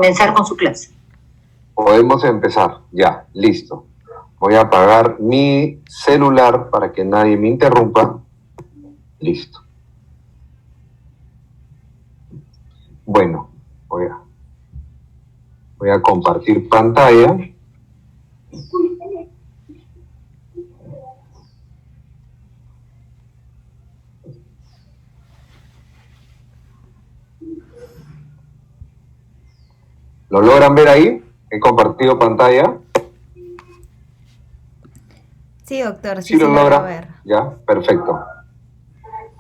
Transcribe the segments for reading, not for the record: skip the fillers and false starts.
comenzar con su clase. Podemos empezar, ya, listo. Voy a apagar mi celular para que nadie me interrumpa. Listo. Bueno, voy a compartir pantalla. ¿Lo logran ver ahí? He compartido pantalla. Sí, doctor, sí lo logra ver. Ya, perfecto.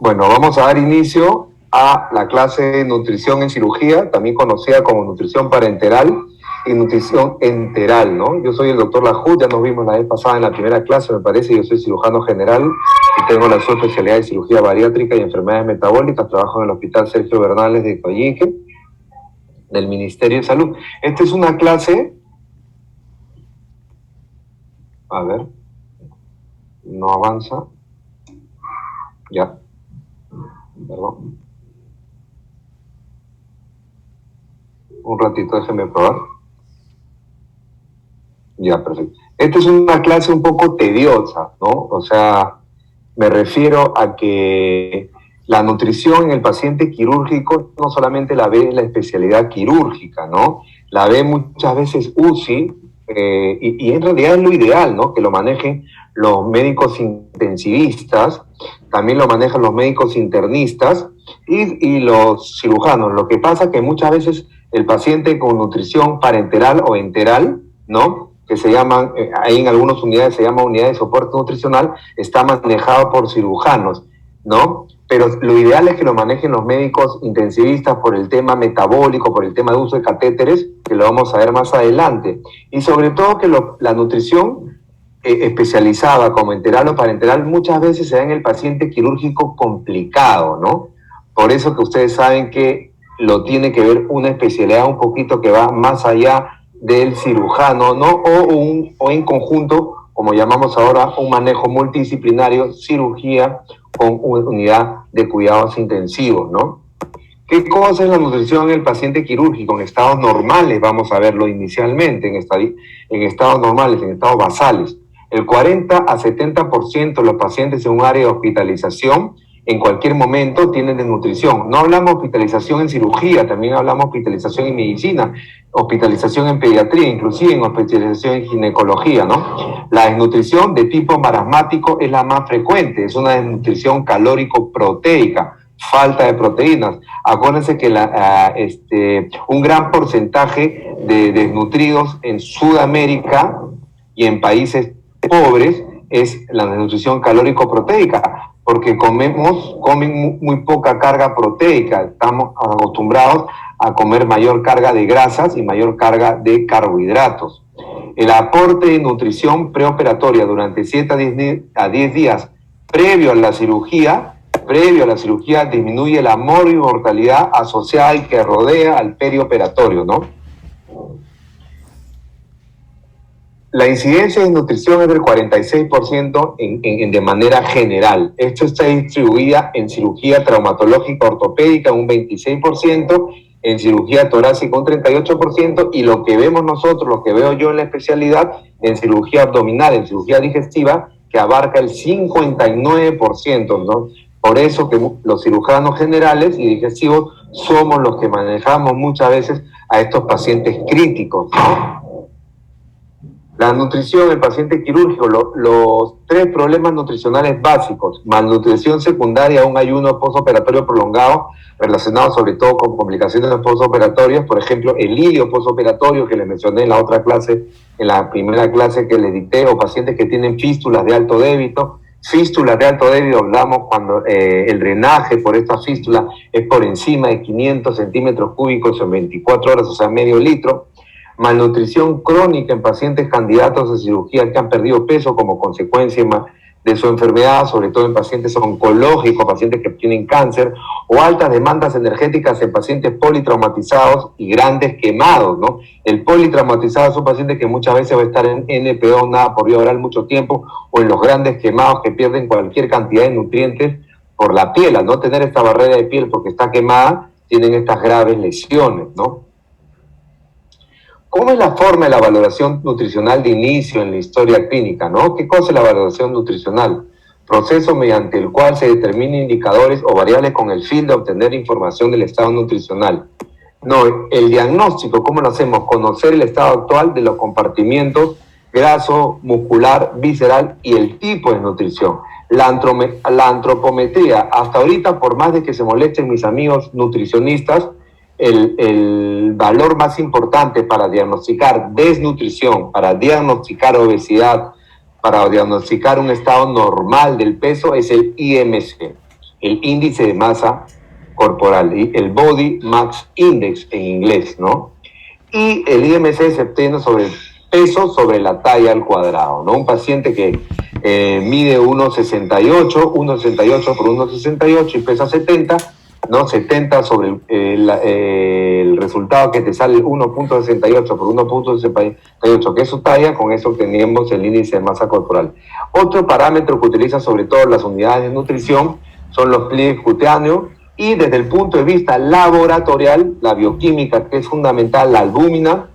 Bueno, vamos a dar inicio a la clase de nutrición en cirugía, también conocida como nutrición parenteral y nutrición enteral, ¿no? Yo soy el doctor Lajud, ya nos vimos la vez pasada en la primera clase, me parece. Yo soy cirujano general y tengo la subespecialidad de cirugía bariátrica y enfermedades metabólicas. Trabajo en el Hospital Sergio Bernales de Coyique, del Ministerio de Salud. Esta es una clase, a ver, no avanza, ya, perdón, un ratito, déjenme probar, ya, perfecto. Esta es una clase un poco tediosa, ¿no? O sea, me refiero a que la nutrición en el paciente quirúrgico no solamente la ve la especialidad quirúrgica, ¿no? La ve muchas veces UCI, y en realidad es lo ideal, ¿no? Que lo manejen los médicos intensivistas, también lo manejan los médicos internistas y los cirujanos. Lo que pasa es que muchas veces el paciente con nutrición parenteral o enteral, ¿no?, que se llaman, ahí en algunas unidades se llama unidad de soporte nutricional, está manejado por cirujanos, ¿no? Pero lo ideal es que lo manejen los médicos intensivistas por el tema metabólico, por el tema de uso de catéteres, que lo vamos a ver más adelante. Y sobre todo que la nutrición especializada como enteral o parenteral muchas veces se da en el paciente quirúrgico complicado, ¿no? Por eso que ustedes saben que lo tiene que ver una especialidad un poquito que va más allá del cirujano, ¿no? O en conjunto, como llamamos ahora, un manejo multidisciplinario, cirugía con unidad de cuidados intensivos, ¿no? ¿Qué cosa es la nutrición en el paciente quirúrgico? En estados normales, vamos a verlo inicialmente, en estados normales, en estados basales. El 40 a 70% de los pacientes en un área de hospitalización en cualquier momento tienen desnutrición. No hablamos hospitalización en cirugía, también hablamos hospitalización en medicina, hospitalización en pediatría, inclusive en hospitalización en ginecología, ¿no? La desnutrición de tipo marasmático es la más frecuente, es una desnutrición calórico-proteica, falta de proteínas. Acuérdense que un gran porcentaje de desnutridos en Sudamérica y en países pobres es la desnutrición calórico-proteica, porque comen muy poca carga proteica. Estamos acostumbrados a comer mayor carga de grasas y mayor carga de carbohidratos. El aporte de nutrición preoperatoria durante 7 a 10 días previo a la cirugía disminuye la mortalidad asociada y que rodea al perioperatorio, ¿no? La incidencia de nutrición es del 46% de manera general. Esto está distribuida en cirugía traumatológica ortopédica un 26%, en cirugía torácica un 38%, y lo que vemos nosotros, lo que veo yo en la especialidad, en cirugía abdominal, en cirugía digestiva, que abarca el 59%, ¿no? Por eso que los cirujanos generales y digestivos somos los que manejamos muchas veces a estos pacientes críticos, ¿no? La nutrición del paciente quirúrgico, los 3 problemas nutricionales básicos: malnutrición secundaria a un ayuno postoperatorio prolongado, relacionado sobre todo con complicaciones postoperatorias, por ejemplo, el hilio postoperatorio que les mencioné en la otra clase, en la primera clase que les dicté, o pacientes que tienen fístulas de alto débito. Fístulas de alto débito hablamos cuando el drenaje por esta fístula es por encima de 500 centímetros cúbicos en 24 horas, o sea, medio litro. Malnutrición crónica en pacientes candidatos a cirugía que han perdido peso como consecuencia de su enfermedad, sobre todo en pacientes oncológicos, pacientes que tienen cáncer, o altas demandas energéticas en pacientes politraumatizados y grandes quemados, ¿no? El politraumatizado es un paciente que muchas veces va a estar en NPO, nada por vía oral, mucho tiempo, o en los grandes quemados que pierden cualquier cantidad de nutrientes por la piel. Al no tener esta barrera de piel porque está quemada, tienen estas graves lesiones, ¿no? ¿Cómo es la forma de la valoración nutricional de inicio en la historia clínica, ¿no? ¿Qué cosa es la valoración nutricional? Proceso mediante el cual se determinan indicadores o variables con el fin de obtener información del estado nutricional. No, el diagnóstico, ¿cómo lo hacemos? Conocer el estado actual de los compartimientos graso, muscular, visceral y el tipo de nutrición. La antropometría, hasta ahorita, por más de que se molesten mis amigos nutricionistas, el valor más importante para diagnosticar desnutrición, para diagnosticar obesidad, para diagnosticar un estado normal del peso es el IMC, el índice de masa corporal, el Body Mass Index en inglés, ¿no? Y el IMC se obtiene sobre el peso sobre la talla al cuadrado, ¿no? Un paciente que mide 1,68 por 1,68 y pesa 70, ¿no? 70 sobre el resultado que te sale 1,68 por 1,68, que es su talla, con eso obtenemos el índice de masa corporal. Otro parámetro que utiliza sobre todo las unidades de nutrición son los pliegues cutáneos y desde el punto de vista laboratorial, la bioquímica, que es fundamental, la albúmina,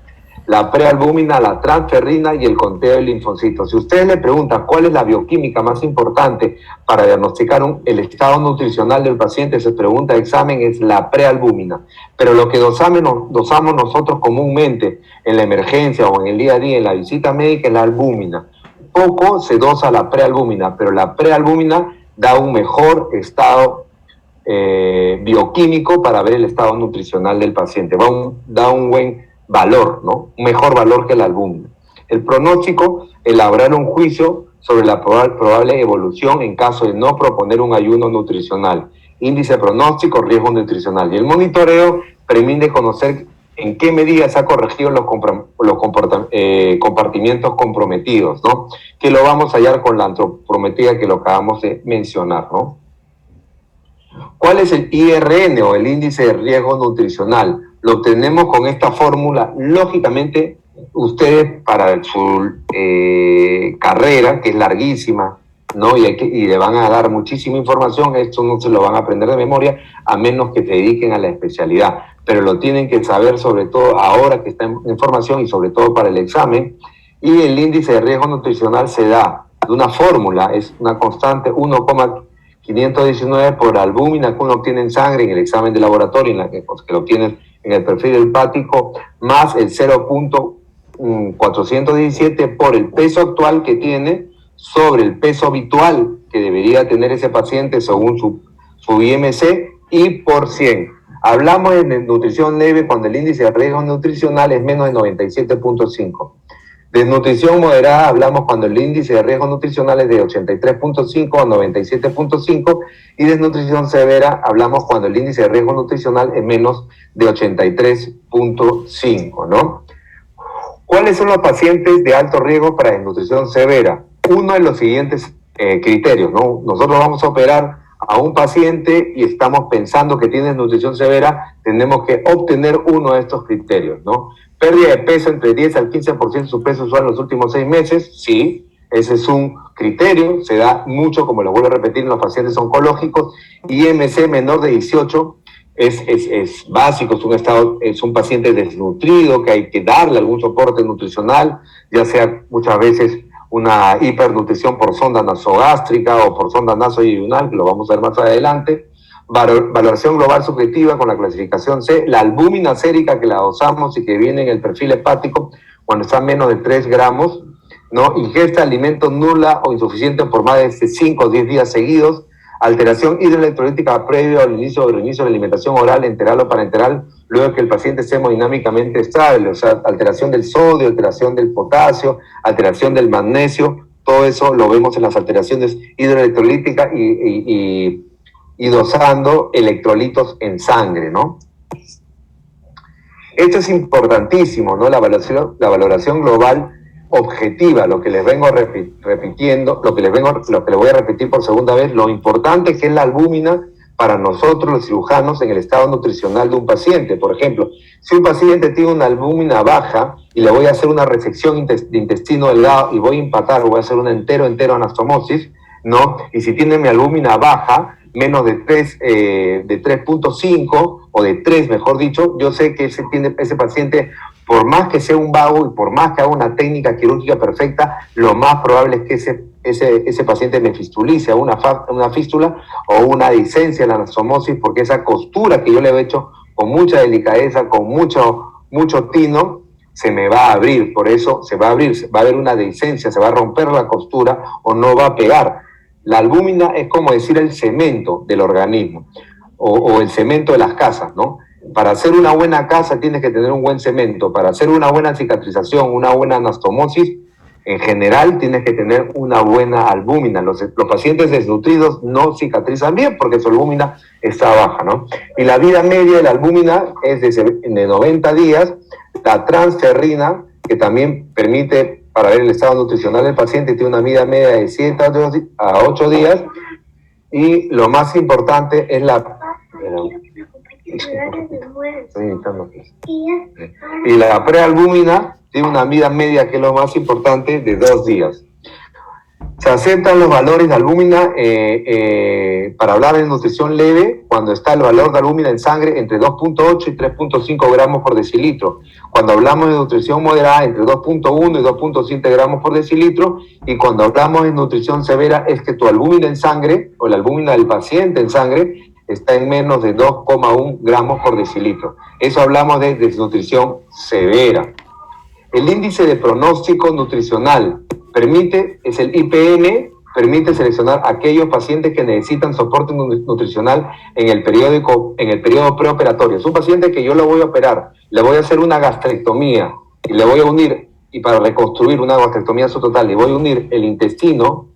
la prealbúmina, la transferrina y el conteo de linfocitos. Si ustedes le preguntan cuál es la bioquímica más importante para diagnosticar el estado nutricional del paciente, se pregunta de examen, es la prealbúmina. Pero lo que dosamos nosotros comúnmente en la emergencia o en el día a día, en la visita médica, es la albúmina. Poco se dosa la prealbúmina, pero la prealbúmina da un mejor estado bioquímico para ver el estado nutricional del paciente. Da un buen valor, ¿no? Un mejor valor que la albúmina. El pronóstico, elaborar un juicio sobre la probable evolución en caso de no proponer un ayuno nutricional. Índice pronóstico, riesgo nutricional. Y el monitoreo permite conocer en qué medida se ha corregido los compartimientos comprometidos, ¿no? Que lo vamos a hallar con la antropometría que lo acabamos de mencionar, ¿no? ¿Cuál es el IRN o el índice de riesgo nutricional? Lo obtenemos con esta fórmula. Lógicamente, ustedes para su carrera, que es larguísima, ¿no? Y le van a dar muchísima información, esto no se lo van a aprender de memoria, a menos que se dediquen a la especialidad. Pero lo tienen que saber, sobre todo ahora que está en formación y sobre todo para el examen. Y el índice de riesgo nutricional se da de una fórmula, es una constante 1,519 por albúmina que uno obtiene en sangre en el examen de laboratorio, en la que lo obtienen en el perfil hepático, más el 0,417 por el peso actual que tiene sobre el peso habitual que debería tener ese paciente según su IMC y por 100. Hablamos de nutrición leve cuando el índice de riesgo nutricional es menos de 97,5. Desnutrición moderada hablamos cuando el índice de riesgo nutricional es de 83,5 a 97,5 y desnutrición severa hablamos cuando el índice de riesgo nutricional es menos de 83,5, ¿no? ¿Cuáles son los pacientes de alto riesgo para desnutrición severa? Uno de los siguientes criterios, ¿no? Nosotros vamos a operar a un paciente y estamos pensando que tiene desnutrición severa, tenemos que obtener uno de estos criterios, ¿no? Pérdida de peso entre 10 al 15% de su peso usual en los últimos 6 meses, sí, ese es un criterio, se da mucho, como lo vuelvo a repetir, en los pacientes oncológicos. IMC menor de 18 es básico, es un paciente desnutrido, que hay que darle algún soporte nutricional, ya sea muchas veces una hipernutrición por sonda nasogástrica o por sonda nasoyunal, que lo vamos a ver más adelante. Valoración global subjetiva con la clasificación C, la albúmina sérica que la dosamos y que viene en el perfil hepático cuando está menos de 3 gramos, ¿no? Ingesta de alimentos nula o insuficiente por más de 5 o 10 días seguidos, alteración hidroelectrolítica previo al inicio de la alimentación oral, enteral o parenteral, luego que el paciente esté hemodinámicamente estable, o sea, alteración del sodio, alteración del potasio, alteración del magnesio, todo eso lo vemos en las alteraciones hidroelectrolíticas y dosando electrolitos en sangre, ¿no? Esto es importantísimo, ¿no? La valoración global objetiva, lo que les vengo repitiendo, lo que les voy a repetir por segunda vez, lo importante que es la albúmina para nosotros los cirujanos en el estado nutricional de un paciente. Por ejemplo, si un paciente tiene una albúmina baja y le voy a hacer una resección de intestino delgado y voy a empatar, voy a hacer una entero anastomosis, ¿no? Y si tiene mi albúmina baja, menos de 3.5 o de 3, mejor dicho, yo sé que ese paciente por más que sea un vago y por más que haga una técnica quirúrgica perfecta, lo más probable es que ese paciente me fistulice a una fístula o una discencia en la anastomosis, porque esa costura que yo le he hecho con mucha delicadeza, con mucho tino, se me va a abrir. Por eso se va a abrir, va a haber una discencia, se va a romper la costura o no va a pegar. La albúmina es como decir el cemento del organismo o el cemento de las casas, ¿no? Para hacer una buena casa tienes que tener un buen cemento. Para hacer una buena cicatrización, una buena anastomosis, en general tienes que tener una buena albúmina. Los pacientes desnutridos no cicatrizan bien porque su albúmina está baja, ¿no? Y la vida media de la albúmina es de 90 días. La transferrina, que también permite para ver el estado nutricional del paciente, tiene una vida media de 7 a 8 días. Y lo más importante es y la prealbúmina tiene una vida media, que es lo más importante, de 2 días. Se aceptan los valores de albúmina para hablar de nutrición leve cuando está el valor de albúmina en sangre entre 2.8 y 3.5 gramos por decilitro. Cuando hablamos de nutrición moderada, entre 2.1 y 2.7 gramos por decilitro. Y cuando hablamos de nutrición severa, es que tu albúmina en sangre, o la albúmina del paciente en sangre, está en menos de 2,1 gramos por decilitro. Eso hablamos de desnutrición severa. El índice de pronóstico nutricional es el IPN, permite seleccionar aquellos pacientes que necesitan soporte nutricional en el periodo preoperatorio. Es un paciente que yo lo voy a operar, le voy a hacer una gastrectomía y le voy a unir, y para reconstruir una gastrectomía total, le voy a unir el intestino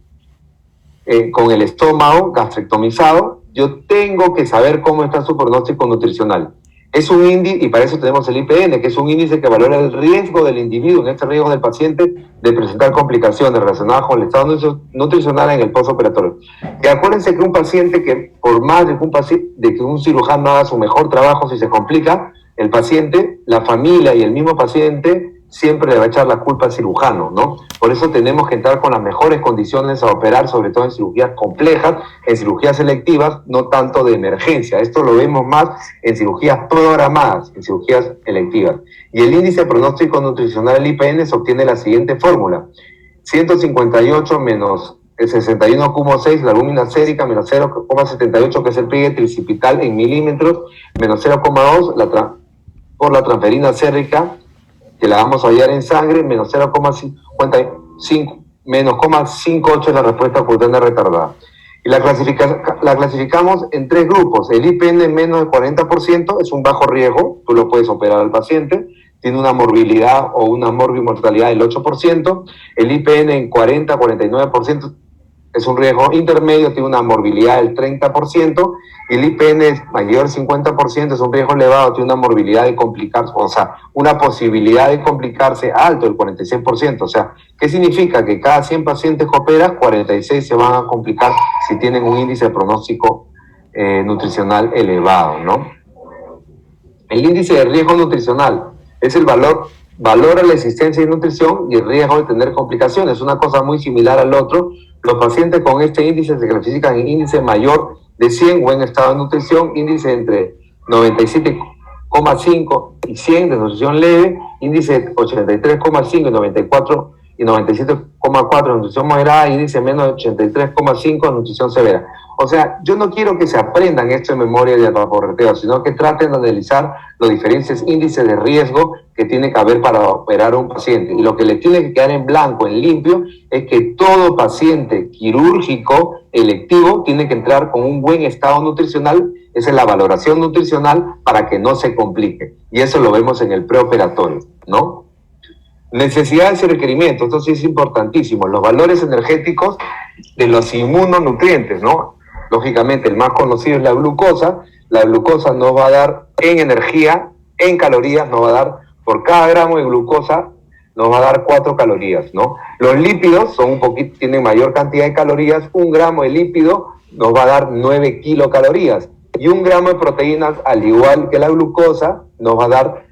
con el estómago gastrectomizado. Yo tengo que saber cómo está su pronóstico nutricional. Es un índice, y para eso tenemos el IPN, que es un índice que valora el riesgo del individuo, en este riesgo del paciente, de presentar complicaciones relacionadas con el estado nutricional en el postoperatorio. Y acuérdense que un paciente que, por más de que un cirujano haga su mejor trabajo, si se complica, el paciente, la familia y el mismo paciente siempre le va a echar la culpa al cirujano, ¿no? Por eso tenemos que entrar con las mejores condiciones a operar, sobre todo en cirugías complejas, en cirugías selectivas, no tanto de emergencia. Esto lo vemos más en cirugías programadas, en cirugías electivas. Y el índice de pronóstico nutricional, el IPN, se obtiene la siguiente fórmula: 158 menos el 61,6, la albúmina sérica, menos 0,78, que es el pliegue tricipital en milímetros, menos 0,2 por la transferina sérrica, que la vamos a hallar en sangre, menos 0,55, menos 0,58 es la respuesta cutánea retardada. Y la clasificamos en 3 grupos. El IPN menos del 40% es un bajo riesgo, tú lo puedes operar al paciente, tiene una morbilidad o una morbimortalidad del 8%. El IPN en 40-49% es un riesgo intermedio, tiene una morbilidad del 30%, y el IPN es mayor al 50%, es un riesgo elevado, tiene una morbilidad de complicarse, o sea, una posibilidad de complicarse alto, el 46%. O sea, ¿qué significa? Que cada 100 pacientes que operas, 46 se van a complicar si tienen un índice de pronóstico nutricional elevado, ¿no? El índice de riesgo nutricional es el valora la existencia de nutrición y el riesgo de tener complicaciones. Es una cosa muy similar al otro. Los pacientes con este índice se clasifican en índice mayor de 100, buen estado de nutrición, índice entre 97,5 y 100 de nutrición leve, índice 83,5 y 94 y 97,4 de nutrición moderada, índice menos de 83,5 de nutrición severa. O sea, yo no quiero que se aprendan esto en memoria de vaporreteo, sino que traten de analizar los diferentes índices de riesgo que tiene que haber para operar a un paciente. Y lo que le tiene que quedar en blanco, en limpio, es que todo paciente quirúrgico electivo tiene que entrar con un buen estado nutricional. Esa es la valoración nutricional para que no se complique. Y eso lo vemos en el preoperatorio, ¿no? Necesidades y requerimientos, esto sí es importantísimo. Los valores energéticos de los inmunonutrientes, ¿no? Lógicamente, el más conocido es la glucosa. La glucosa nos va a dar en energía, en calorías, nos va a dar por cada gramo de glucosa, nos va a dar 4 calorías, ¿no? Los lípidos tienen mayor cantidad de calorías. 1 gramo de lípido nos va a dar 9 kilocalorías. Y 1 gramo de proteínas, al igual que la glucosa, nos va a dar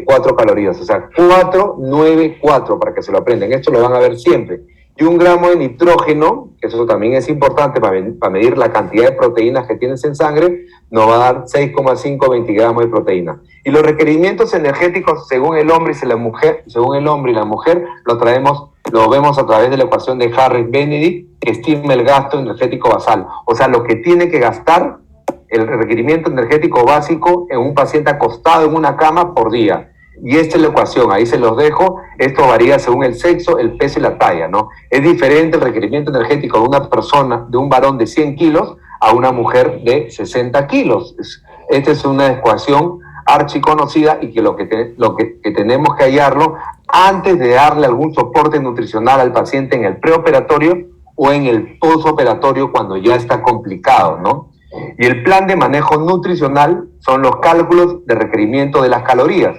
4 calorías. O sea, 4, 9, 4, para que se lo aprendan. Esto lo van a ver siempre. y 1 gramo de nitrógeno, que eso también es importante para medir la cantidad de proteínas que tienes en sangre, nos va a dar 6,5 gramos de proteína. Y los requerimientos energéticos según el hombre y la mujer, lo vemos a través de la ecuación de Harris-Benedict, que estima el gasto energético basal. O sea, lo que tiene que gastar el requerimiento energético básico en un paciente acostado en una cama por día. Y esta es la ecuación, ahí se los dejo. Esto varía según el sexo, el peso y la talla, ¿no? Es diferente el requerimiento energético de una persona, de un varón de 100 kilos a una mujer de 60 kilos. Esta es una ecuación archiconocida y que lo que tenemos que hallarlo antes de darle algún soporte nutricional al paciente en el preoperatorio o en el postoperatorio cuando ya está complicado, ¿no? Y el plan de manejo nutricional son los cálculos de requerimiento de las calorías.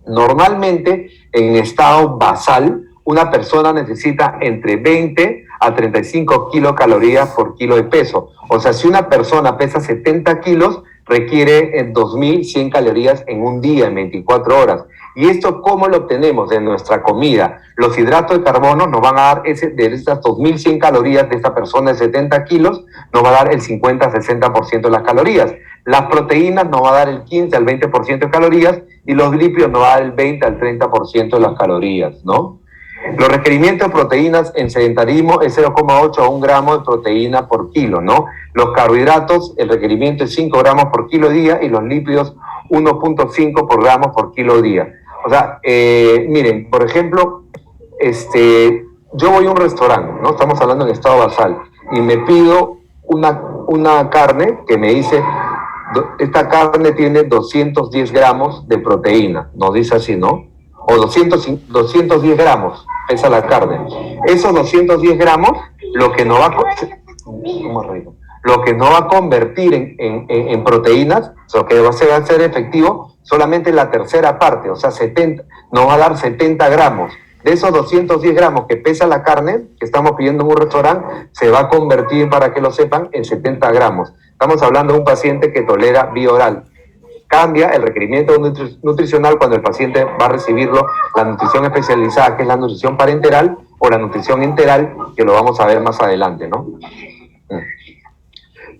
Normalmente, en estado basal, una persona necesita entre 20 a 35 kilocalorías por kilo de peso. O sea, si una persona pesa 70 kilos, requiere 2.100 calorías en un día, en 24 horas. ¿Y esto cómo lo obtenemos? De nuestra comida. Los hidratos de carbono nos van a dar, de esas 2.100 calorías de esta persona de 70 kilos, nos va a dar el 50-60% de las calorías. Las proteínas nos va a dar el 15 al 20% de calorías y los lípidos nos va a dar el 20 al 30% de las calorías, ¿no? Los requerimientos de proteínas en sedentarismo es 0,8 a 1 gramo de proteína por kilo, ¿no? Los carbohidratos, el requerimiento es 5 gramos por kilo día y los lípidos 1,5 por gramos por kilo día. O sea, miren, por ejemplo, yo voy a un restaurante, ¿no? Estamos hablando en estado basal y me pido una carne que me dice, esta carne tiene 210 gramos de proteína, nos dice así, ¿no? O 210 gramos pesa la carne. Esos 210 gramos, lo que no va a convertir en proteínas, lo que va a ser efectivo, solamente la tercera parte, o sea, 70, nos va a dar 70 gramos. De esos 210 gramos que pesa la carne, que estamos pidiendo en un restaurante, se va a convertir, para que lo sepan, en 70 gramos. Estamos hablando de un paciente que tolera vía oral. Cambia el requerimiento nutricional cuando el paciente va a recibirlo, la nutrición especializada, que es la nutrición parenteral, o la nutrición enteral, que lo vamos a ver más adelante, ¿no?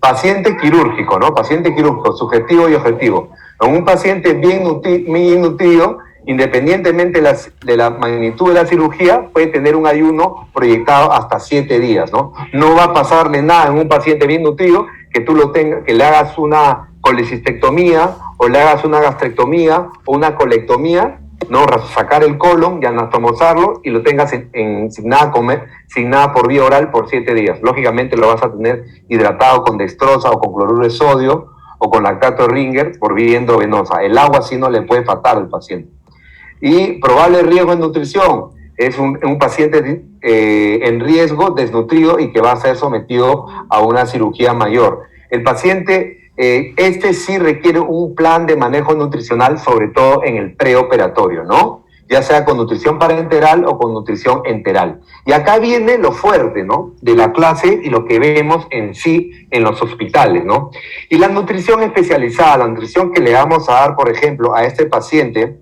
Paciente quirúrgico, ¿no? Paciente quirúrgico, subjetivo y objetivo. En un paciente bien nutrido, independientemente de la magnitud de la cirugía, puede tener un ayuno proyectado hasta 7 días, ¿no? No va a pasarle nada en un paciente bien nutrido que que le hagas una colecistectomía o le hagas una gastrectomía o una colectomía, ¿no? Sacar el colon y anastomosarlo y lo tengas sin nada por vía oral por 7 días. Lógicamente lo vas a tener hidratado con dextrosa o con cloruro de sodio o con lactato de Ringer por vía endovenosa. El agua sí no le puede faltar al paciente. Y probable riesgo de nutrición es un paciente en riesgo, desnutrido y que va a ser sometido a una cirugía mayor. El paciente, sí requiere un plan de manejo nutricional, sobre todo en el preoperatorio, ¿no? Ya sea con nutrición parenteral o con nutrición enteral. Y acá viene lo fuerte, ¿no? De la clase y lo que vemos en sí en los hospitales, ¿no? Y la nutrición especializada, la nutrición que le vamos a dar, por ejemplo, a este paciente,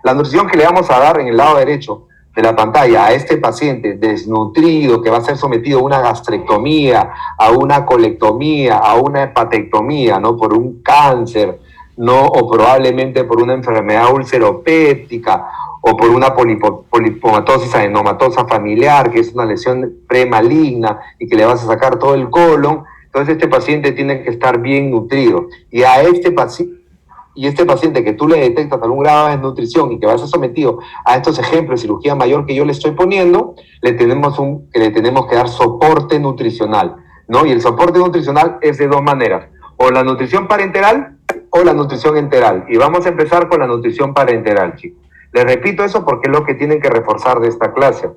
la nutrición que le vamos a dar en el lado derecho de la pantalla a este paciente desnutrido que va a ser sometido a una gastrectomía, a una colectomía, a una hepatectomía, ¿no? Por un cáncer, ¿no? O probablemente por una enfermedad ulceropéptica o por una polipomatosis adenomatosa familiar, que es una lesión premaligna y que le vas a sacar todo el colon. Entonces este paciente tiene que estar bien nutrido. Y a este paciente que tú le detectas algún grado de desnutrición y que va a ser sometido a estos ejemplos de cirugía mayor que yo le estoy poniendo, le tenemos que dar soporte nutricional, ¿no? Y el soporte nutricional es de 2 maneras, o la nutrición parenteral o la nutrición enteral. Y vamos a empezar con la nutrición parenteral, chicos. Les repito eso porque es lo que tienen que reforzar de esta clase.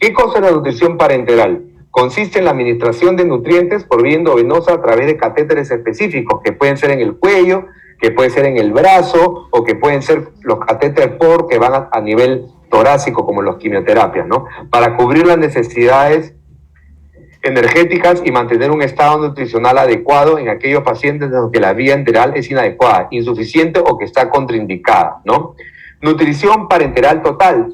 ¿Qué cosa es la nutrición parenteral? Consiste en la administración de nutrientes por vía endovenosa a través de catéteres específicos, que pueden ser en el cuello, que puede ser en el brazo, o que pueden ser los catéteres POR que van a nivel torácico, como los quimioterapias, ¿no? Para cubrir las necesidades energéticas y mantener un estado nutricional adecuado en aquellos pacientes en los que la vía enteral es inadecuada, insuficiente o que está contraindicada, ¿no? Nutrición parenteral total,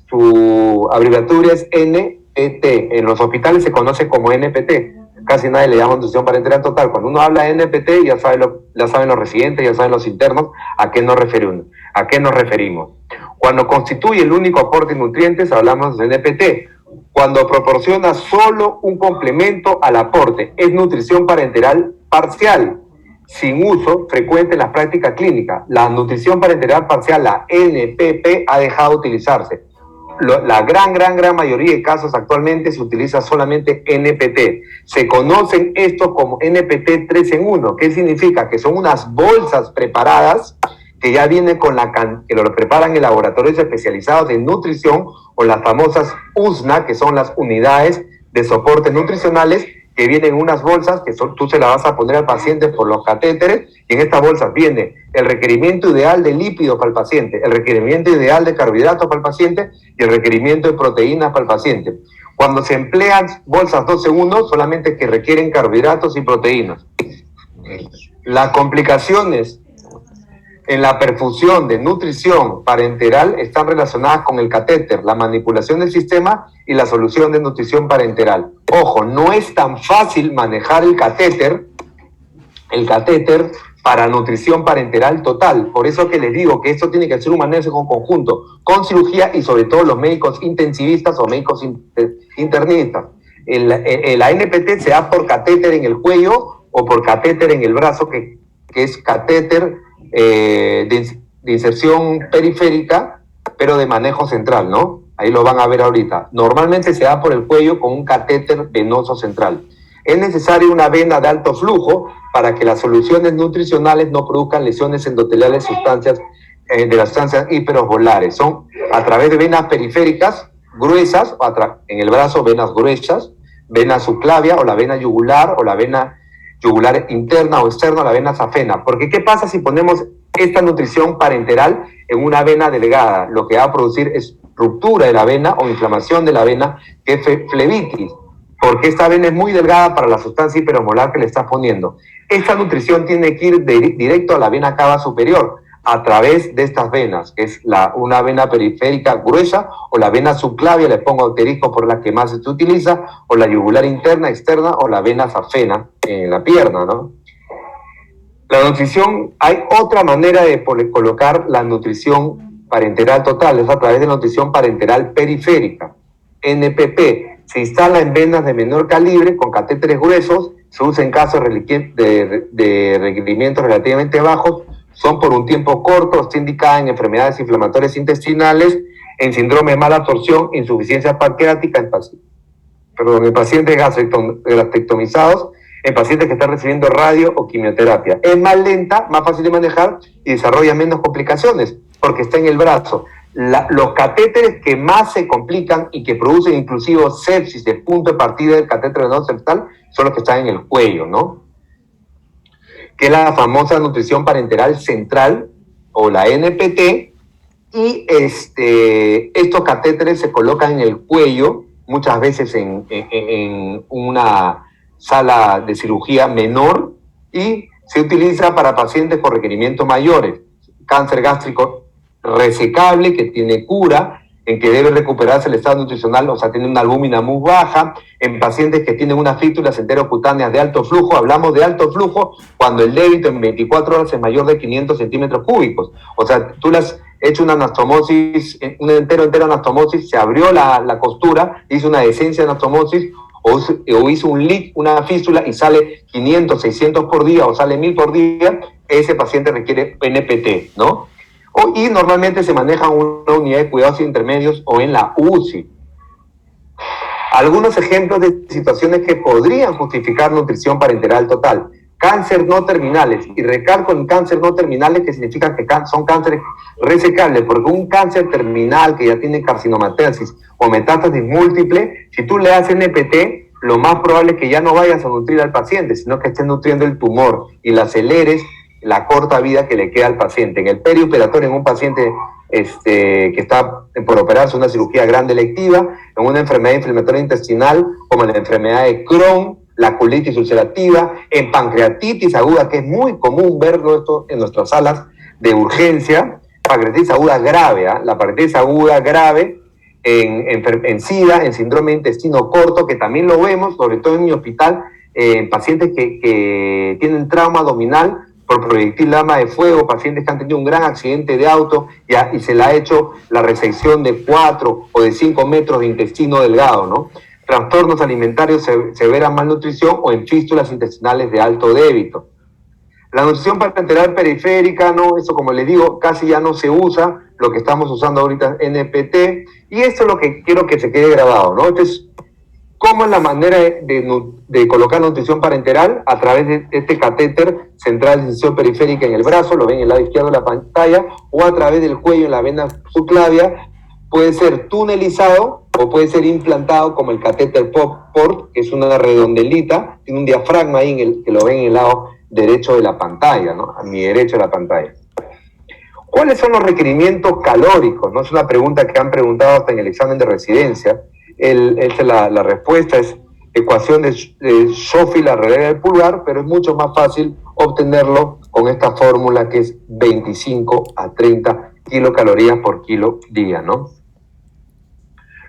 su abreviatura es NPT. En los hospitales se conoce como NPT. Casi nadie le llama nutrición parenteral total. Cuando uno habla de NPT, ya saben los residentes, ya saben los internos a qué nos referimos. Cuando constituye el único aporte de nutrientes, hablamos de NPT. Cuando proporciona solo un complemento al aporte, es nutrición parenteral parcial, sin uso frecuente en las prácticas clínicas. La nutrición parenteral parcial, la NPP, ha dejado de utilizarse. La gran mayoría de casos actualmente se utiliza solamente NPT. Se conocen estos como NPT 3 en 1. ¿Qué significa? Que son unas bolsas preparadas que ya vienen que lo preparan en laboratorios especializados en nutrición, o las famosas USNA, que son las unidades de soporte nutricionales, que vienen en unas bolsas que tú se las vas a poner al paciente por los catéteres, y en estas bolsas viene el requerimiento ideal de lípidos para el paciente, el requerimiento ideal de carbohidratos para el paciente y el requerimiento de proteínas para el paciente. Cuando se emplean bolsas 2 en 1, solamente que requieren carbohidratos y proteínas. Las complicaciones en la perfusión de nutrición parenteral están relacionadas con el catéter, la manipulación del sistema y la solución de nutrición parenteral. Ojo, no es tan fácil manejar el catéter para nutrición parenteral total. Por eso que les digo que esto tiene que ser un manejo en conjunto, con cirugía y sobre todo los médicos intensivistas o médicos internistas. La NPT se da por catéter en el cuello o por catéter en el brazo, que es catéter de inserción periférica, pero de manejo central, ¿no? Ahí lo van a ver ahorita. Normalmente se da por el cuello con un catéter venoso central. Es necesaria una vena de alto flujo para que las soluciones nutricionales no produzcan lesiones endoteliales de las sustancias hiperosmolares. Son a través de venas periféricas gruesas, en el brazo venas gruesas, vena subclavia o la vena yugular o la vena yugular interna o externa, la vena safena. Porque ¿qué pasa si ponemos esta nutrición parenteral en una vena delgada? Lo que va a producir es ruptura de la vena o inflamación de la vena, que es flebitis, porque esta vena es muy delgada para la sustancia hiperosmolar que le estás poniendo. Esta nutrición tiene que ir directo a la vena cava superior, a través de estas venas, que es una vena periférica gruesa, o la vena subclavia, le pongo asterisco por la que más se utiliza, o la yugular interna, externa, o la vena safena en la pierna, ¿no? La nutrición, hay otra manera de colocar la nutrición parenteral total, es a través de la nutrición parenteral periférica, NPP. Se instala en venas de menor calibre con catéteres gruesos, se usa en casos de requerimientos relativamente bajos, son por un tiempo corto, está indicada en enfermedades inflamatorias intestinales, en síndrome de mala absorción, insuficiencia pancreática, en pacientes gastrectomizados, en pacientes que están recibiendo radio o quimioterapia. Es más lenta, más fácil de manejar y desarrolla menos complicaciones porque está en el brazo. Los catéteres que más se complican y que producen inclusive sepsis de punto de partida del catéter venoso septal son los que están en el cuello, ¿no? Que es la famosa nutrición parenteral central o la NPT, y estos catéteres se colocan en el cuello, muchas veces en una sala de cirugía menor, y se utiliza para pacientes con requerimientos mayores, cáncer gástrico resecable que tiene cura, en que debe recuperarse el estado nutricional, o sea, tiene una albúmina muy baja, en pacientes que tienen unas fístulas enterocutáneas de alto flujo. Hablamos de alto flujo cuando el débito en 24 horas es mayor de 500 centímetros cúbicos. O sea, tú le has hecho una anastomosis, una entera anastomosis, se abrió la costura, hizo una decencia de anastomosis, o hizo un leak, una fístula, y sale 500, 600 por día, o sale 1000 por día, ese paciente requiere NPT, ¿no? Y normalmente se maneja en una unidad de cuidados intermedios o en la UCI. Algunos ejemplos de situaciones que podrían justificar nutrición parenteral total. Cáncer no terminales. Y recalco en cáncer no terminales, que significa que son cánceres resecables, porque un cáncer terminal que ya tiene carcinomatosis o metástasis múltiple, si tú le das NPT, lo más probable es que ya no vayas a nutrir al paciente, sino que estés nutriendo el tumor y la aceleres la corta vida que le queda al paciente. En el perioperatorio, en un paciente que está por operarse una cirugía grande electiva, en una enfermedad inflamatoria intestinal, como la enfermedad de Crohn, la colitis ulcerativa, en pancreatitis aguda, que es muy común verlo esto en nuestras salas de urgencia, pancreatitis aguda grave, la pancreatitis aguda grave en SIDA, en síndrome de intestino corto, que también lo vemos, sobre todo en mi hospital, en pacientes que tienen trauma abdominal por proyectil de arma de fuego, pacientes que han tenido un gran accidente de auto y se le ha hecho la resección de 4 o de 5 metros de intestino delgado, ¿no? Trastornos alimentarios, severa malnutrición o en fístulas intestinales de alto débito. La nutrición parenteral periférica, no, eso como les digo, casi ya no se usa, lo que estamos usando ahorita es NPT, y esto es lo que quiero que se quede grabado, ¿no? Entonces, ¿cómo es la manera de colocar nutrición parenteral? A través de este catéter central de incisión periférica en el brazo, lo ven en el lado izquierdo de la pantalla, o a través del cuello en la vena subclavia. Puede ser tunelizado o puede ser implantado como el catéter PORT, que es una redondelita, tiene un diafragma ahí que lo ven en el lado derecho de la pantalla, ¿no? A mi derecho de la pantalla. ¿Cuáles son los requerimientos calóricos? ¿No? Es una pregunta que han preguntado hasta en el examen de residencia. La respuesta es ecuación de Schofield, la regla del pulgar, pero es mucho más fácil obtenerlo con esta fórmula que es 25 a 30 kilocalorías por kilo día, ¿no?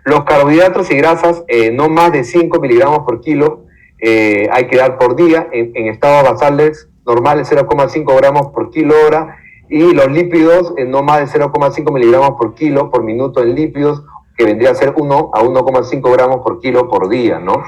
Los carbohidratos y grasas, no más de 5 miligramos por kilo, hay que dar por día, en estados basales normales 0,5 gramos por kilo hora, y los lípidos no más de 0,5 miligramos por kilo por minuto en lípidos, que vendría a ser 1 a 1,5 gramos por kilo por día, ¿no?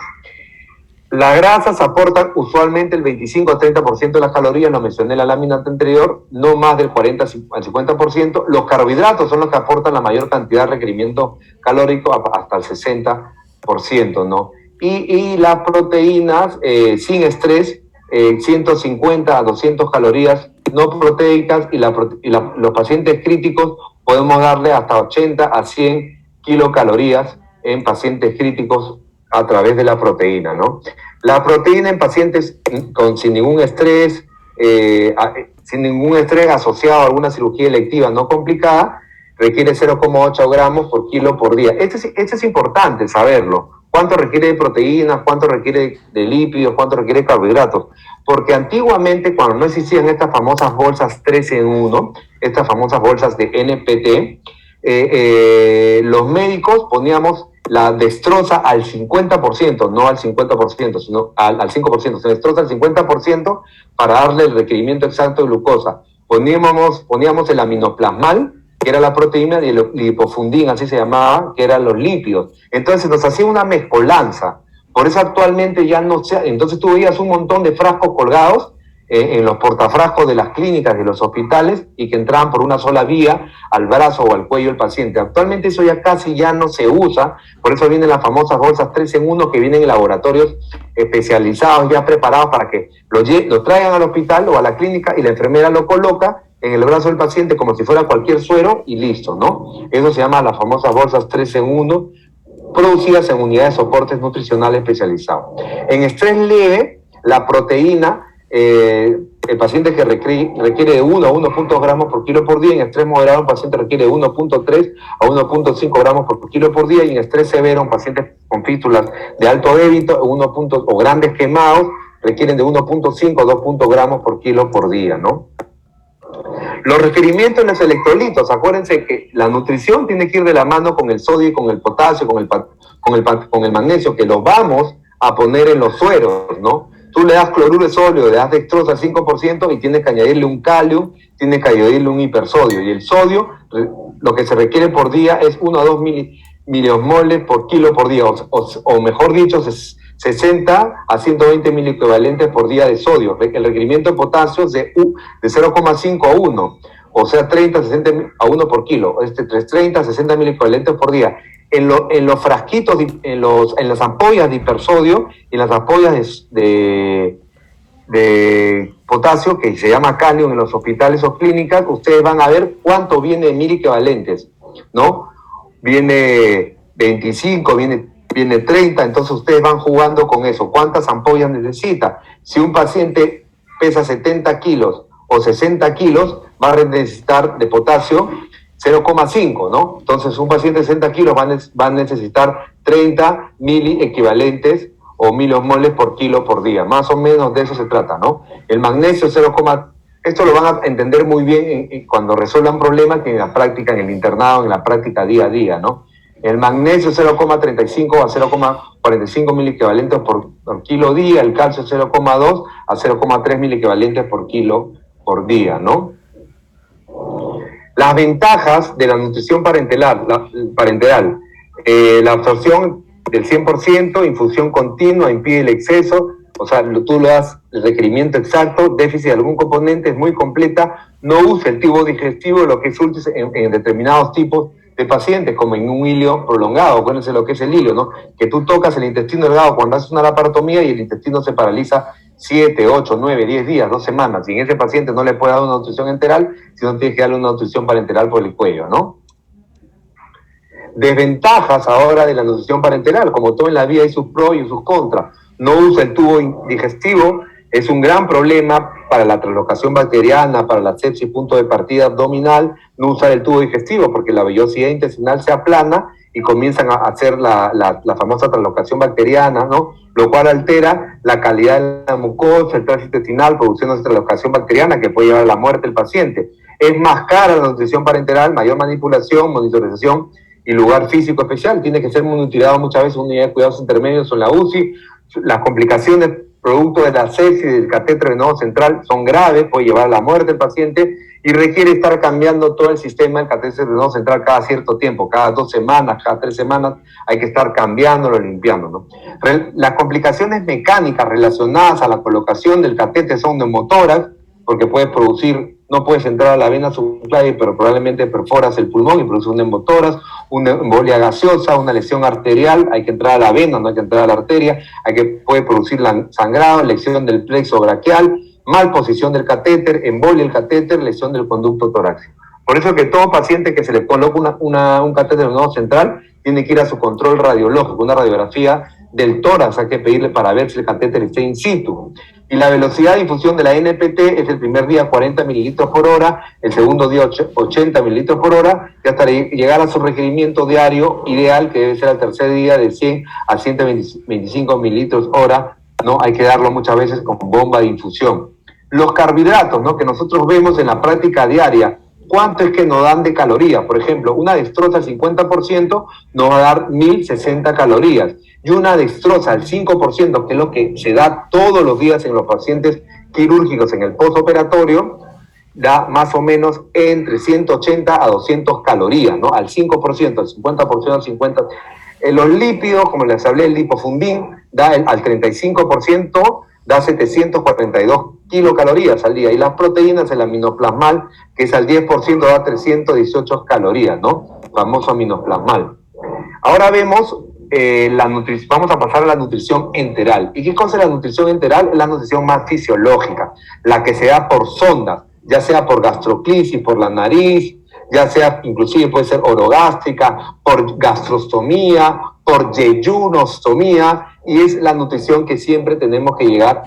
Las grasas aportan usualmente el 25 a 30% de las calorías, lo mencioné en la lámina anterior, no más del 40 al 50%. Los carbohidratos son los que aportan la mayor cantidad de requerimiento calórico, hasta el 60%, ¿no? Y las proteínas sin estrés, 150 a 200 calorías no proteicas, y los pacientes críticos podemos darle hasta 80 a 100 kilocalorías en pacientes críticos a través de la proteína, ¿no? La proteína en pacientes sin ningún estrés, asociado a alguna cirugía electiva no complicada, requiere 0,8 gramos por kilo por día. Esto es importante saberlo. ¿Cuánto requiere de proteínas? ¿Cuánto requiere de lípidos? ¿Cuánto requiere de carbohidratos? Porque antiguamente, cuando no existían estas famosas bolsas 3 en 1, estas famosas bolsas de NPT, los médicos poníamos la dextrosa al 50%, no al 50%, sino al 5%, se destroza al 50% para darle el requerimiento exacto de glucosa. Poníamos el aminoplasmal, que era la proteína, y el lipofundín, así se llamaba, que eran los lípidos. Entonces nos hacía una mezcolanza. Por eso actualmente ya no se... Entonces tú veías un montón de frascos colgados en los portafrascos de las clínicas, de los hospitales, y que entraban por una sola vía al brazo o al cuello del paciente. Actualmente eso ya casi ya no se usa, por eso vienen las famosas bolsas 3 en 1 que vienen en laboratorios especializados, ya preparados para que lo traigan al hospital o a la clínica, y la enfermera lo coloca en el brazo del paciente como si fuera cualquier suero y listo, ¿no? Eso se llama las famosas bolsas 3 en 1, producidas en unidades de soportes nutricionales especializados. En estrés leve, la proteína, el paciente que requiere de 1 a 1.2 gramos por kilo por día. En estrés moderado, un paciente requiere de 1.3 a 1.5 gramos por kilo por día, y en estrés severo, un paciente con fístulas de alto débito o grandes quemados requieren de 1.5 a 2 gramos por kilo por día, ¿no? Los requerimientos en los electrolitos, acuérdense que la nutrición tiene que ir de la mano con el sodio y con el potasio, con el magnesio, que lo vamos a poner en los sueros, ¿no? Tú le das cloruro de sodio, le das dextrosa al 5% y tienes que añadirle un calium, tienes que añadirle un hipersodio. Y el sodio, lo que se requiere por día es 1 a 2 miliosmoles por kilo por día, o mejor dicho, 60 a 120 miliequivalentes por día de sodio. El requerimiento de potasio es de 0,5 a 1, o sea, 30 a 60 a 1 por kilo, 30 a 60 miliequivalentes por día. En los frasquitos, en las ampollas de hipersodio y en las ampollas de potasio, que se llama calium en los hospitales o clínicas, ustedes van a ver cuánto viene de miliequivalentes, ¿no? Viene 25, viene 30, entonces ustedes van jugando con eso. ¿Cuántas ampollas necesita? Si un paciente pesa 70 kilos o 60 kilos, va a necesitar de potasio 0,5, ¿no? Entonces un paciente de 60 kilos va a necesitar 30 miliequivalentes o milosmoles por kilo por día. Más o menos de eso se trata, ¿no? El magnesio 0,3 Esto lo van a entender muy bien cuando resuelvan problemas que en la práctica, en el internado, en la práctica día a día, ¿no? El magnesio 0,35 a 0,45 miliequivalentes por kilo día, el calcio 0,2 a 0,3 miliequivalentes por kilo por día, ¿no? Las ventajas de la nutrición parenteral, la absorción del 100%, infusión continua, impide el exceso, o sea, tú lo das el requerimiento exacto, déficit de algún componente, es muy completa, no usa el tubo digestivo, lo que es útil en determinados tipos de pacientes, como en un hilio prolongado. Acuérdense lo que es el hilio, ¿no? Que tú tocas el intestino delgado cuando haces una laparotomía y el intestino se paraliza 7, 8, 9, 10 días, 2 semanas. Y en ese paciente no le puede dar una nutrición enteral, sino tienes que darle una nutrición parenteral por el cuello, ¿no? Desventajas ahora de la nutrición parenteral, como todo en la vida hay sus pros y sus contras. No usa el tubo digestivo, es un gran problema para la translocación bacteriana, para la sepsis, punto de partida abdominal, no usar el tubo digestivo porque la vellosidad intestinal se aplana y comienzan a hacer la famosa translocación bacteriana, ¿no? Lo cual altera la calidad de la mucosa, el tránsito intestinal, produciendo esa translocación bacteriana que puede llevar a la muerte del paciente. Es más cara la nutrición parenteral, mayor manipulación, monitorización y lugar físico especial. Tiene que ser monitoreado muchas veces en una unidad de cuidados intermedios o en la UCI. Las complicaciones producto de la sepsis del catéter venoso central son graves, puede llevar a la muerte del paciente y requiere estar cambiando todo el sistema del catéter venoso central cada cierto tiempo, cada 2 semanas, cada 3 semanas, hay que estar cambiándolo, limpiando, ¿no? Las complicaciones mecánicas relacionadas a la colocación del catéter son neumotórax, porque puedes producir, no puedes entrar a la vena subclavia, pero probablemente perforas el pulmón y produce un neumotórax, una embolia gaseosa, una lesión arterial, hay que entrar a la vena, no hay que entrar a la arteria, puede producir sangrado, lesión del plexo braquial, mal posición del catéter, embolia el catéter, lesión del conducto torácico. Por eso que todo paciente que se le coloca un catéter venoso central tiene que ir a su control radiológico, una radiografía del tórax hay que pedirle para ver si el catéter está in situ. Y la velocidad de infusión de la NPT es el primer día 40 mililitros por hora, el segundo día 80 mililitros por hora, y hasta llegar a su requerimiento diario ideal, que debe ser al tercer día de 100 a 125 mililitros hora, ¿no? Hay que darlo muchas veces con bomba de infusión. Los carbohidratos, ¿no? Que nosotros vemos en la práctica diaria, ¿cuánto es que nos dan de calorías? Por ejemplo, una dextrosa al 50% nos va a dar 1060 calorías. Y una dextrosa al 5%, que es lo que se da todos los días en los pacientes quirúrgicos en el postoperatorio, da más o menos entre 180 a 200 calorías, ¿no? Al 5%, al 50%, al 50%. Los lípidos, como les hablé, el lipofundín, da al 35%, da 742 kilocalorías al día. Y las proteínas, el aminoplasmal, que es al 10%, da 318 calorías, ¿no? Famoso aminoplasmal. Ahora vemos vamos a pasar a la nutrición enteral. ¿Y qué cosa es la nutrición enteral? Es la nutrición más fisiológica, la que se da por sondas, ya sea por gastroclisis, por la nariz, ya sea inclusive puede ser orogástrica, por gastrostomía, por yeyunostomía, y es la nutrición que siempre tenemos que llegar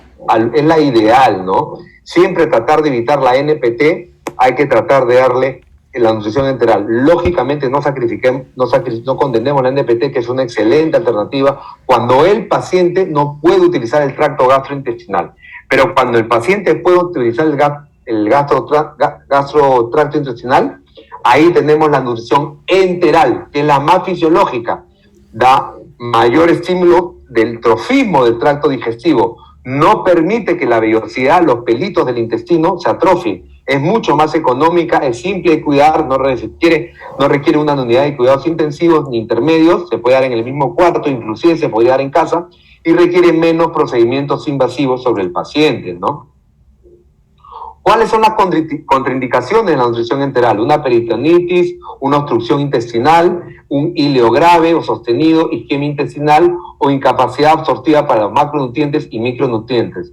es la ideal, ¿no? Siempre tratar de evitar la NPT, hay que tratar de darle la nutrición enteral. Lógicamente no condenemos la NPT, que es una excelente alternativa cuando el paciente no puede utilizar el tracto gastrointestinal. Pero cuando el paciente puede utilizar el gastrotracto intestinal, ahí tenemos la nutrición enteral, que es la más fisiológica. Da mayor estímulo del trofismo del tracto digestivo. No permite que la vellosidad, los pelitos del intestino se atrofien. Es mucho más económica, es simple de cuidar, no requiere una unidad de cuidados intensivos ni intermedios, se puede dar en el mismo cuarto, inclusive se puede dar en casa, y requiere menos procedimientos invasivos sobre el paciente, ¿no? ¿Cuáles son las contraindicaciones de la nutrición enteral? Una peritonitis, una obstrucción intestinal, un hileo grave o sostenido, isquemia intestinal o incapacidad absortiva para los macronutrientes y micronutrientes.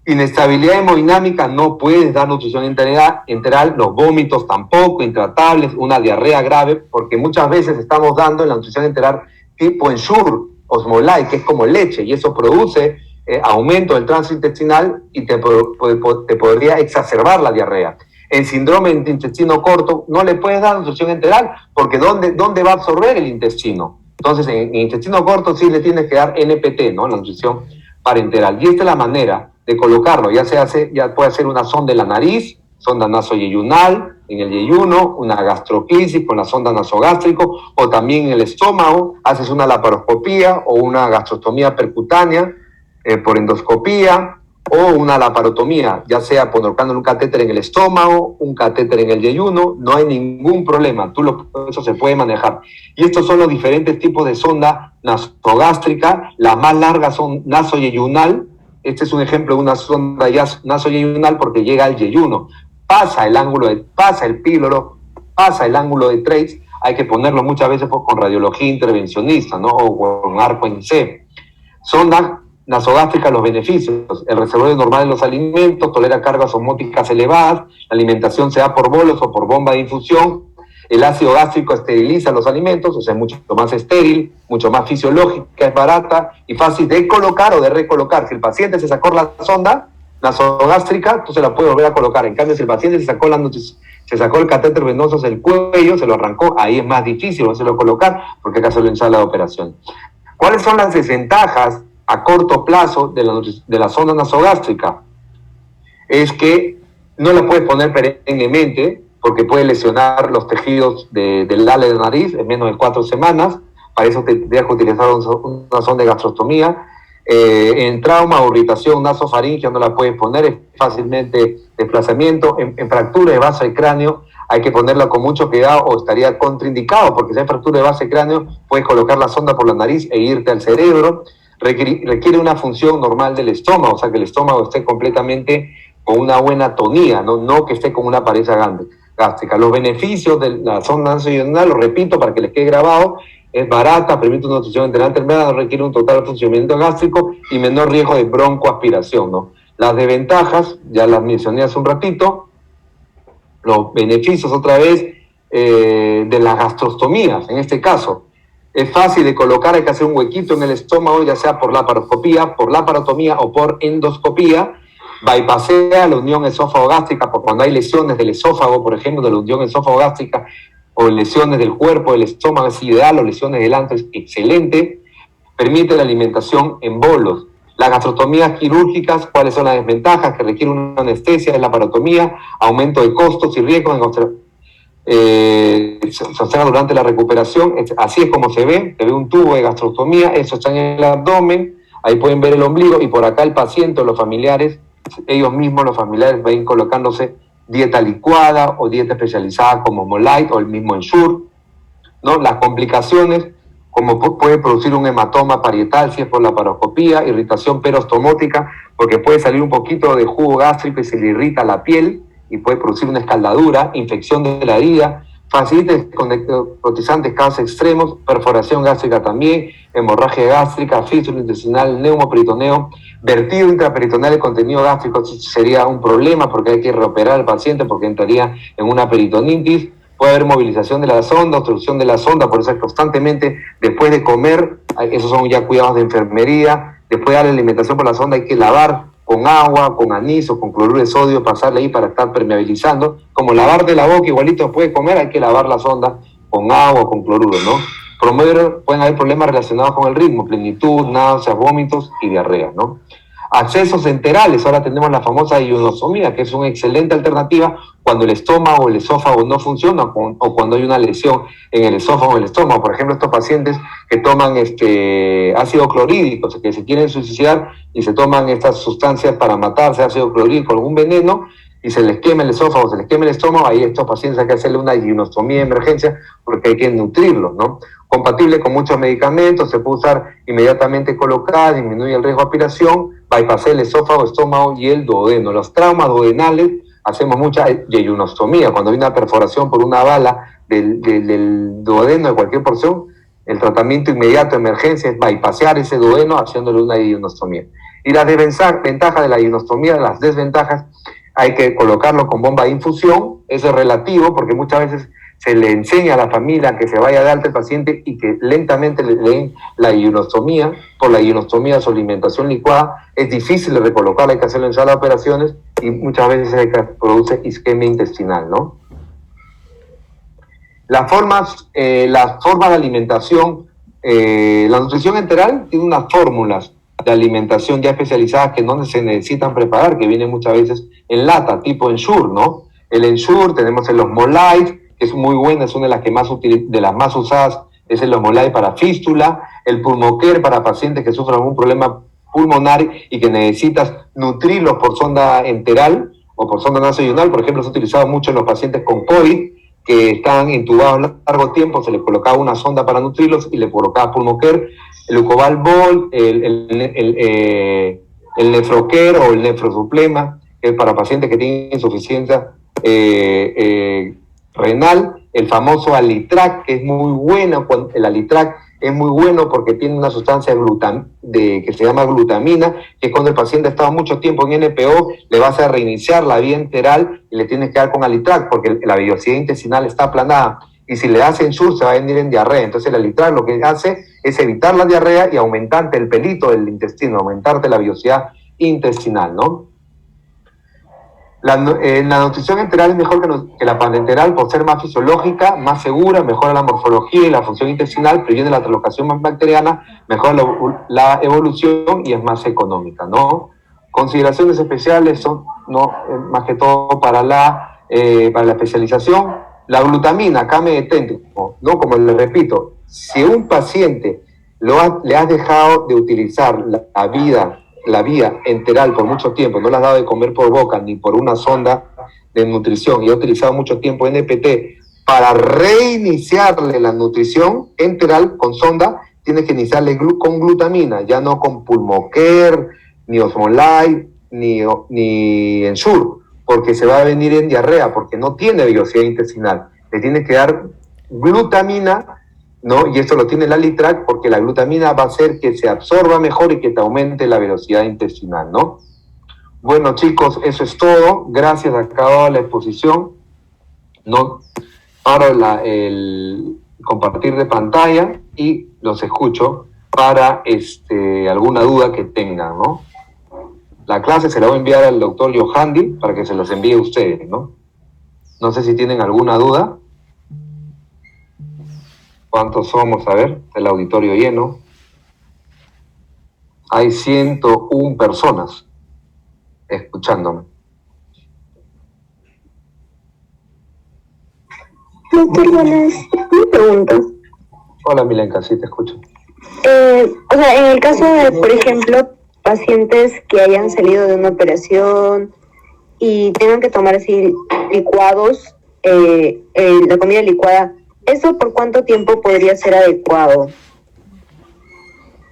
Inestabilidad hemodinámica, no puedes dar nutrición enteral, los vómitos tampoco, intratables, una diarrea grave, porque muchas veces estamos dando en la nutrición enteral tipo Ensure, Osmolite, que es como leche, y eso produce aumento del tránsito intestinal y te podría exacerbar la diarrea. En síndrome de intestino corto no le puedes dar nutrición enteral, porque ¿dónde va a absorber el intestino? Entonces, en intestino corto sí le tienes que dar NPT, ¿no? La nutrición parenteral. Y esta es la manera. de colocarlo, ya puede ser una sonda en la nariz, sonda nasoyeyunal, en el yeyuno, una gastroclisis con la sonda nasogástrico, o también en el estómago, haces una laparoscopía o una gastrostomía percutánea por endoscopía, o una laparotomía, ya sea colocando un catéter en el estómago, un catéter en el yeyuno, no hay ningún problema, eso se puede manejar. Y estos son los diferentes tipos de sonda nasogástrica, las más largas son nasoyeyunal, este es un ejemplo de una sonda nasoyeyunal porque llega al yeyuno, pasa el píloro, pasa el ángulo de Treitz, hay que ponerlo muchas veces con radiología intervencionista, ¿no? O con arco en C. Sonda nasogástrica, los beneficios: el reservorio normal de los alimentos, tolera cargas osmóticas elevadas, la alimentación se da por bolos o por bomba de infusión, el ácido gástrico esteriliza los alimentos, o sea, es mucho más estéril, mucho más fisiológica, es barata y fácil de colocar o de recolocar. Si el paciente se sacó la sonda nasogástrica, tú se la puedes volver a colocar. En cambio, si el paciente se sacó el catéter venoso del cuello, se lo arrancó, ahí es más difícil volverlo a colocar porque acá se lo en sala de operación. ¿Cuáles son las desventajas a corto plazo de la sonda nasogástrica? Es que no la puedes poner perennemente porque puede lesionar los tejidos del ala de la nariz en menos de 4 semanas. Para eso tendrías que utilizar una sonda de gastrostomía. En trauma o irritación nasofaringea no la puedes poner, es fácilmente desplazamiento. En fractura de base de cráneo hay que ponerla con mucho cuidado o estaría contraindicado, porque si hay fractura de base de cráneo puedes colocar la sonda por la nariz e irte al cerebro. Requiere una función normal del estómago, o sea que el estómago esté completamente con una buena tonía, no que esté con una pared gástrica. Los beneficios de la sonda nasoyunal, lo repito para que les quede grabado: es barata, permite una nutrición enteramente terminada, no requiere un total funcionamiento gástrico y menor riesgo de broncoaspiración, ¿no? Las desventajas, ya las mencioné hace un ratito. Los beneficios, otra vez, de las gastrostomías, en este caso. Es fácil de colocar, hay que hacer un huequito en el estómago, ya sea por laparoscopía, por laparotomía o por endoscopía. Bypassea la unión esófago-gástrica, por cuando hay lesiones del esófago, por ejemplo, de la unión esófago-gástrica, o lesiones del cuerpo, del estómago, es ideal, o lesiones del antro, es excelente. Permite la alimentación en bolos. Las gastrostomías quirúrgicas, ¿cuáles son las desventajas? Que requiere una anestesia, es la laparotomía, aumento de costos y riesgos sostenga durante la recuperación. Así es como se ve un tubo de gastrostomía, eso está en el abdomen, ahí pueden ver el ombligo, y por acá el paciente o los familiares, ellos mismos, los familiares, van colocándose dieta licuada o dieta especializada como Molite o el mismo Ensure, ¿no? Las complicaciones, como puede producir un hematoma parietal si es por la laparoscopía, irritación perostomótica, porque puede salir un poquito de jugo gástrico y se le irrita la piel y puede producir una escaldadura, infección de la herida, facilites con necrotizantes casos extremos, perforación gástrica también, hemorragia gástrica, fístula intestinal, neumoperitoneo, vertido intraperitoneal de contenido gástrico sería un problema porque hay que reoperar al paciente porque entraría en una peritonitis. Puede haber movilización de la sonda, obstrucción de la sonda, por eso es constantemente después de comer, esos son ya cuidados de enfermería. Después de dar la alimentación por la sonda hay que lavar con agua, con anís o con cloruro de sodio, pasarle ahí para estar permeabilizando. Como lavarte la boca, igualito después de comer hay que lavar la sonda con agua o con cloruro, ¿no? Pueden haber problemas relacionados con el ritmo, plenitud, náuseas, vómitos y diarrea, ¿no? Accesos enterales, ahora tenemos la famosa ionostomía, que es una excelente alternativa cuando el estómago o el esófago no funciona o cuando hay una lesión en el esófago o el estómago. Por ejemplo, estos pacientes que toman ácido clorhídrico, o sea, que se quieren suicidar y se toman estas sustancias para matarse, ácido clorhídrico, algún veneno, y se les quema el esófago, se les quema el estómago, ahí estos pacientes hay que hacerle una ionostomía de emergencia porque hay que nutrirlos, ¿no? Compatible con muchos medicamentos, se puede usar inmediatamente colocada, disminuye el riesgo de aspiración, bypassea el esófago, estómago y el duodeno. Los traumas duodenales, hacemos mucha yeyunostomía, cuando hay una perforación por una bala del duodeno de cualquier porción, el tratamiento inmediato de emergencia es bypassear ese duodeno haciéndole una yeyunostomía. Y las desventajas de la yeyunostomía, las desventajas, hay que colocarlo con bomba de infusión, eso es relativo porque muchas veces se le enseña a la familia que se vaya de alta el paciente y que lentamente le den la ionostomía. Por la ionostomía, su alimentación licuada, es difícil de recolocarla, hay que hacerlo en sala de operaciones y muchas veces se produce isquemia intestinal, ¿no? Las formas de alimentación, la nutrición enteral tiene unas fórmulas de alimentación ya especializadas que no se necesitan preparar, que vienen muchas veces en lata, tipo Ensure, ¿no? El Ensure, tenemos el Osmolite, que es muy buena, es una de las que de las más usadas, es el Osmolite para fístula, el Pulmocare para pacientes que sufren algún problema pulmonar y que necesitas nutrirlos por sonda enteral o por sonda nasoyunal. Por ejemplo, se ha utilizado mucho en los pacientes con COVID, que estaban intubados largo tiempo, se les colocaba una sonda para nutrirlos y le colocaba Pulmocare, el Eucoval, el Nefrocare o el Nefrosuplema, que es para pacientes que tienen insuficiencia renal, el famoso Alitrac, que es muy bueno, el Alitrac es muy bueno porque tiene una sustancia que se llama glutamina, que cuando el paciente ha estado mucho tiempo en NPO, le vas a reiniciar la vía enteral y le tienes que dar con Alitrac, porque la vellosidad intestinal está aplanada. Y si le das Ensure, se va a venir en diarrea. Entonces el Alitrac lo que hace es evitar la diarrea y aumentarte el pelito del intestino, aumentarte la vellosidad intestinal, ¿no? La nutrición enteral es mejor que la parenteral por ser más fisiológica, más segura, mejora la morfología y la función intestinal, previene la translocación bacteriana, mejora la evolución y es más económica, ¿no? Consideraciones especiales son, ¿no? Más que todo para la especialización. La glutamina, acá me detengo, ¿no? Como les repito, si un paciente le has dejado de utilizar la vía enteral por mucho tiempo, no le has dado de comer por boca ni por una sonda de nutrición y ha utilizado mucho tiempo NPT para reiniciarle la nutrición enteral con sonda, tienes que iniciarle con glutamina, ya no con Pulmocare, ni Osmolite, ni Ensure, porque se va a venir en diarrea, porque no tiene vellosidad intestinal. Le tienes que dar glutamina, ¿no? Y esto lo tiene el Alitrac porque la glutamina va a hacer que se absorba mejor y que te aumente la velocidad intestinal, ¿no? Bueno, chicos, eso es todo. Gracias, acabado la exposición. No paro el compartir de pantalla y los escucho para alguna duda que tengan, ¿no? La clase se la voy a enviar al doctor Johandi para que se los envíe a ustedes, ¿no? No sé si tienen alguna duda. ¿Cuántos somos? A ver, el auditorio lleno. Hay 101 personas escuchándome. Doctor, buenas. Mi pregunta. Hola, Milenka, sí te escucho. O sea, en el caso de, por ejemplo, pacientes que hayan salido de una operación y tengan que tomar así licuados, la comida licuada, ¿eso por cuánto tiempo podría ser adecuado?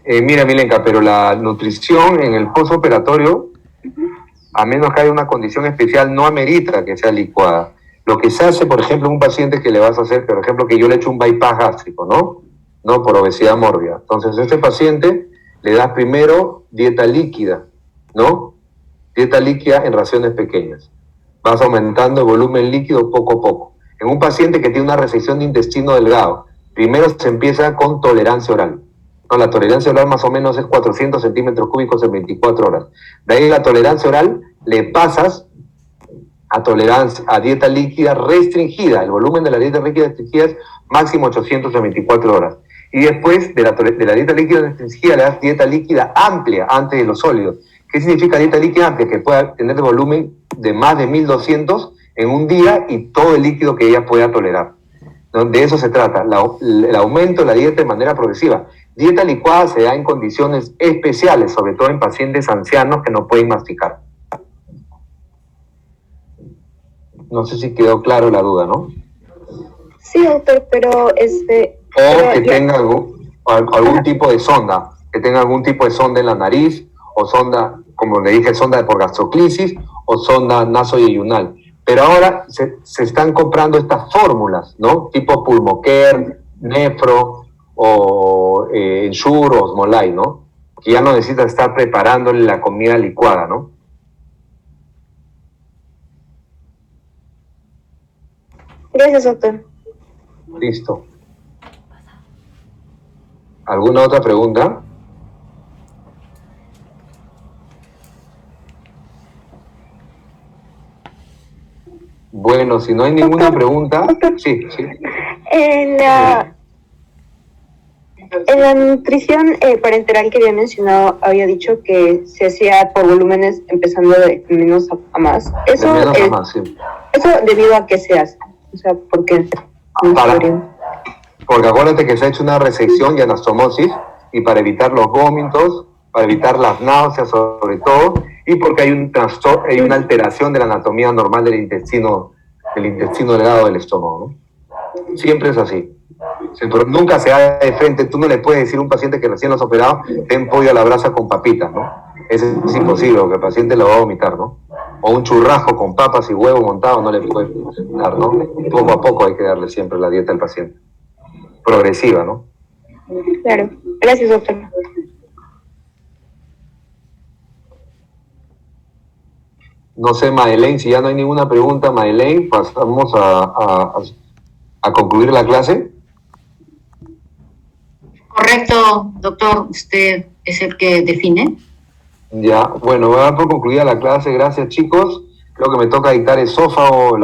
Mira, Milenka, pero la nutrición en el postoperatorio, a menos que haya una condición especial, no amerita que sea licuada. Lo que se hace, por ejemplo, en un paciente que le vas a hacer, por ejemplo, que yo le echo un bypass gástrico, ¿no? No por obesidad mórbida. Entonces, a este paciente le das primero dieta líquida, ¿no? Dieta líquida en raciones pequeñas. Vas aumentando el volumen líquido poco a poco. En un paciente que tiene una resección de intestino delgado, primero se empieza con tolerancia oral. No, la tolerancia oral más o menos es 400 centímetros cúbicos en 24 horas. De ahí la tolerancia oral le pasas a dieta líquida restringida. El volumen de la dieta líquida restringida es máximo 800 en 24 horas. Y después de la dieta líquida restringida le das dieta líquida amplia antes de los sólidos. ¿Qué significa dieta líquida amplia? Que pueda tener el volumen de más de 1200 en un día y todo el líquido que ella pueda tolerar. ¿No? De eso se trata, el aumento de la dieta de manera progresiva. Dieta licuada se da en condiciones especiales, sobre todo en pacientes ancianos que no pueden masticar. No sé si quedó claro la duda, ¿no? Sí, doctor, pero O que tenga algún tipo de sonda, que tenga algún tipo de sonda en la nariz, o sonda, como le dije, sonda por gastroclisis, o sonda nasoyeyunal. Pero ahora se están comprando estas fórmulas, ¿no? Tipo Pulmocare, Nefro, o Ensure, o Osmolite, ¿no? Que ya no necesitas estar preparándole la comida licuada, ¿no? Gracias, doctor. Listo. ¿Alguna otra pregunta? Bueno, si no hay ninguna pregunta, sí. En la nutrición parenteral que había mencionado, había dicho que se hacía por volúmenes empezando de menos a más. Eso, De menos a más, sí. ¿Eso debido a qué se hace? O sea, ¿por qué? Porque acuérdate que se ha hecho una resección y anastomosis, y para evitar los vómitos, para evitar las náuseas sobre todo, y porque hay un trastorno, hay una alteración de la anatomía normal del intestino delgado del estómago, ¿no? Siempre es así. Sí, pero nunca se da de frente. Tú no le puedes decir a un paciente que recién lo has operado, ten pollo a la brasa con papitas, ¿no? Eso es imposible, porque el paciente lo va a vomitar, ¿no? O un churrasco con papas y huevo montado no le puedes dar, ¿no? Poco a poco hay que darle siempre la dieta al paciente. Progresiva, ¿no? Claro. Gracias, doctor. No sé, Madeleine, si ya no hay ninguna pregunta, Madeleine, pasamos a concluir la clase. Correcto, doctor, usted es el que define. Ya, bueno, voy a dar por concluida la clase. Gracias, chicos. Creo que me toca dictar esófago